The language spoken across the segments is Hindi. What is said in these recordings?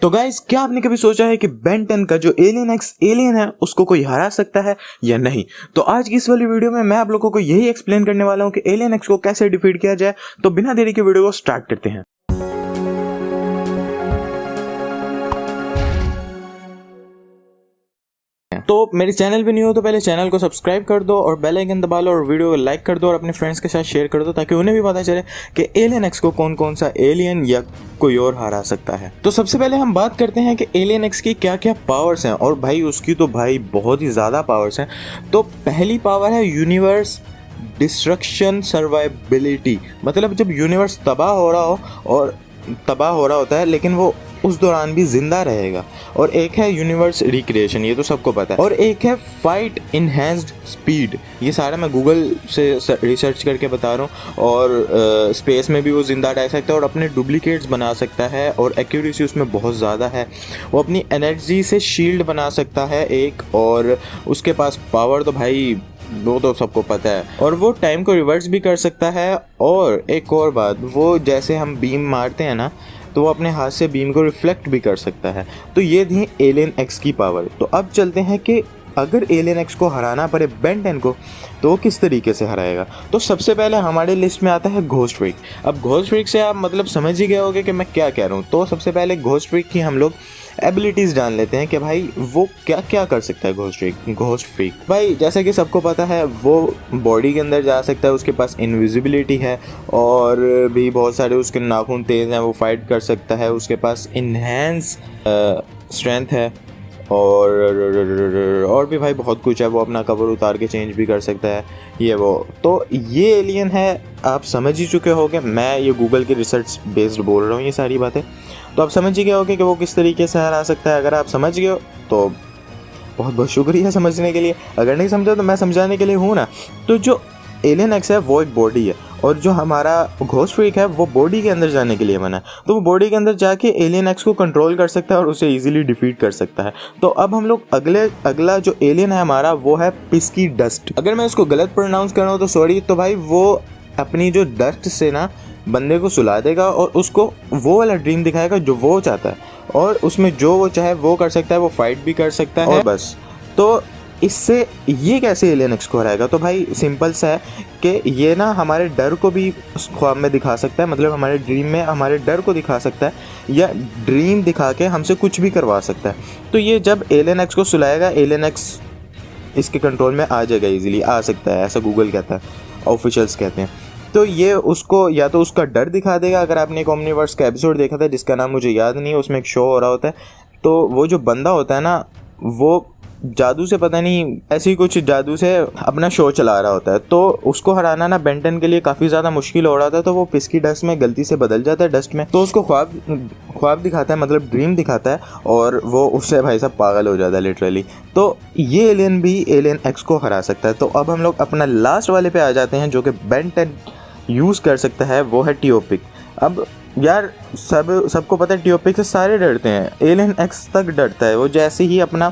तो गाइस, क्या आपने कभी सोचा है कि बेन 10 का जो एलियन एक्स एलियन है उसको कोई हरा सकता है या नहीं? तो आज की इस वाली वीडियो में मैं आप लोगों को यही एक्सप्लेन करने वाला हूं कि एलियन एक्स को कैसे डिफीट किया जाए। तो बिना देरी के वीडियो को स्टार्ट करते हैं। तो मेरे चैनल पे न्यू हो तो पहले चैनल को सब्सक्राइब कर दो और बेल आइकन दबा लो और वीडियो को लाइक कर दो और अपने फ्रेंड्स के साथ शेयर कर दो ताकि उन्हें भी पता चले कि एलियन एक्स को कौन कौन सा एलियन या कोई और हरा सकता है। तो सबसे पहले हम बात करते हैं कि एलियन एक्स की क्या क्या पावर्स हैं। और भाई उसकी तो भाई बहुत ही ज़्यादा पावर्स हैं। तो पहली पावर है यूनिवर्स डिस्ट्रक्शन सर्वाइबिलिटी। मतलब जब यूनिवर्स तबाह हो रहा होता है लेकिन वो उस दौरान भी जिंदा रहेगा। और एक है यूनिवर्स रिक्रिएशन, ये तो सबको पता है। और एक है फाइट इनहेंस्ड स्पीड। ये सारा मैं गूगल से रिसर्च करके बता रहा हूँ। और स्पेस में भी वो जिंदा रह सकता है और अपने डुप्लीकेट्स बना सकता है और एक्यूरेसी उसमें बहुत ज़्यादा है। वो अपनी एनर्जी से शील्ड बना सकता है एक, और उसके पास पावर तो भाई वो तो सबको पता है। और वो टाइम को रिवर्स भी कर सकता है। और एक और बात, वो जैसे हम बीम मारते हैं ना तो वो अपने हाथ से बीम को रिफ्लेक्ट भी कर सकता है। तो ये थी एलियन एक्स की पावर। तो अब चलते हैं कि अगर एलियन एक्स को हराना पड़े बेन 10 को तो वो किस तरीके से हराएगा। तो सबसे पहले हमारे लिस्ट में आता है घोस्ट ट्रिक। अब घोस्ट ट्रिक से आप मतलब समझ ही गए होंगे कि मैं क्या कह रहा हूँ। तो सबसे पहले घोस्ट ट्रिक की हम लोग एबिलिटीज़ जान लेते हैं कि भाई वो क्या क्या कर सकता है। घोस्ट फ्रीक भाई जैसा कि सबको पता है वो बॉडी के अंदर जा सकता है, उसके पास इनविजिबिलिटी है और भी बहुत सारे उसके नाखून तेज़ हैं, वो फाइट कर सकता है, उसके पास इन्हेंस स्ट्रेंथ है और भी भाई बहुत कुछ है। वो अपना कवर उतार के चेंज भी कर सकता है ये वो। तो ये एलियन है, आप समझ ही चुके होंगे। मैं ये गूगल के रिसर्च बेस्ड बोल रहा हूँ ये सारी बातें, तो आप समझ ही गए होंगे कि वो किस तरीके से हरा सकता है। अगर आप समझ गए हो तो बहुत बहुत शुक्रिया समझने के लिए। अगर नहीं समझा तो मैं समझाने के लिए हूँ ना। तो जो एलियन एक्स है वो एक बॉडी है और जो हमारा घोस्ट फ्रीक है वो बॉडी के अंदर जाने के लिए बना है। तो वो बॉडी के अंदर जाके एलियन एक्स को कंट्रोल कर सकता है और उसे इजीली डिफीट कर सकता है। तो अब हम लोग अगला जो एलियन है हमारा वो है पिस्की डस्ट। अगर मैं उसको गलत प्रोनाउंस कर रहा हूँ तो सॉरी। तो भाई वो अपनी जो डस्ट से ना बंदे को सुला देगा और उसको वो वाला ड्रीम दिखाएगा जो वो चाहता है और उसमें जो वो चाहे वो कर सकता है। वो फाइट भी कर सकता है और बस। तो इससे ये कैसे एलियन एक्स को हराएगा? तो भाई सिंपल सा है कि ये ना हमारे डर को भी ख्वाब में दिखा सकता है। मतलब हमारे ड्रीम में हमारे डर को दिखा सकता है या ड्रीम दिखा के हमसे कुछ भी करवा सकता है। तो ये जब एलियन एक्स को सुलाएगा, एलियन एक्स इसके कंट्रोल में आ जाएगा, ईजिली आ सकता है, ऐसा गूगल कहता है, ऑफिशियल्स कहते हैं। तो ये उसको या तो उसका डर दिखा देगा। अगर आपने एक ओमनीवर्स का एपिसोड देखा था जिसका नाम मुझे याद नहीं है, उसमें एक शो हो रहा होता है, तो वो जो बंदा होता है ना वो जादू से, पता नहीं ऐसी कुछ जादू से अपना शो चला रहा होता है। तो उसको हराना ना बेन 10 के लिए काफ़ी ज़्यादा मुश्किल हो रहा था। तो वो पिस्की डस्ट में गलती से बदल जाता है डस्ट में। तो उसको ख्वाब दिखाता है, मतलब ड्रीम दिखाता है और वो उससे भाई साहब पागल हो जाता है लिटरली। तो ये एलियन भी एलियन एक्स को हरा सकता है। तो अब हम लोग अपना लास्ट वाले पे आ जाते हैं जो कि बेन 10 यूज़ कर सकता है, वो है टियोपिक। अब यार सबको पता है टियोपिक से सारे डरते हैं, एलियन एक्स तक डरता है। वो जैसे ही अपना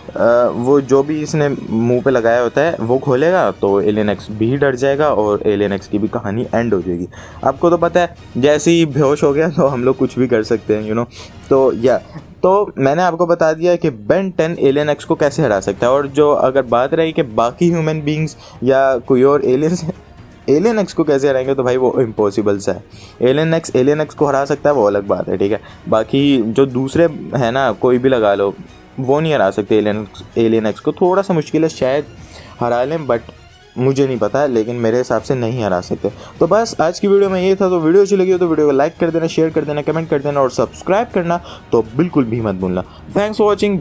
वो जो भी इसने मुंह पे लगाया होता है वो खोलेगा तो एलियन एक्स भी डर जाएगा और एलियन एक्स की भी कहानी एंड हो जाएगी। आपको तो पता है जैसे ही बेहोश हो गया तो हम लोग कुछ भी कर सकते हैं, तो मैंने आपको बता दिया कि बेन 10 एलियन एक्स को कैसे हरा सकता है। और जो अगर बात रही कि बाकी ह्यूमन बींग्स या कोई और एलियन एक्स को कैसे हराएंगे, तो भाई वो इम्पॉसिबल सा है। एलियन एक्स को हरा सकता है वो अलग बात है, ठीक है। बाकी जो दूसरे है ना, कोई भी लगा लो, वो नहीं हरा सकते एलियन एक्स को। थोड़ा सा मुश्किल है, शायद हरा लें, बट मुझे नहीं पता है, लेकिन मेरे हिसाब से नहीं हरा सकते। तो बस आज की वीडियो में ये था। तो वीडियो अच्छी लगी हो तो वीडियो को लाइक कर देना, शेयर कर देना, कमेंट कर देना और सब्सक्राइब करना तो बिल्कुल भी मत भूलना। Thanks for watching.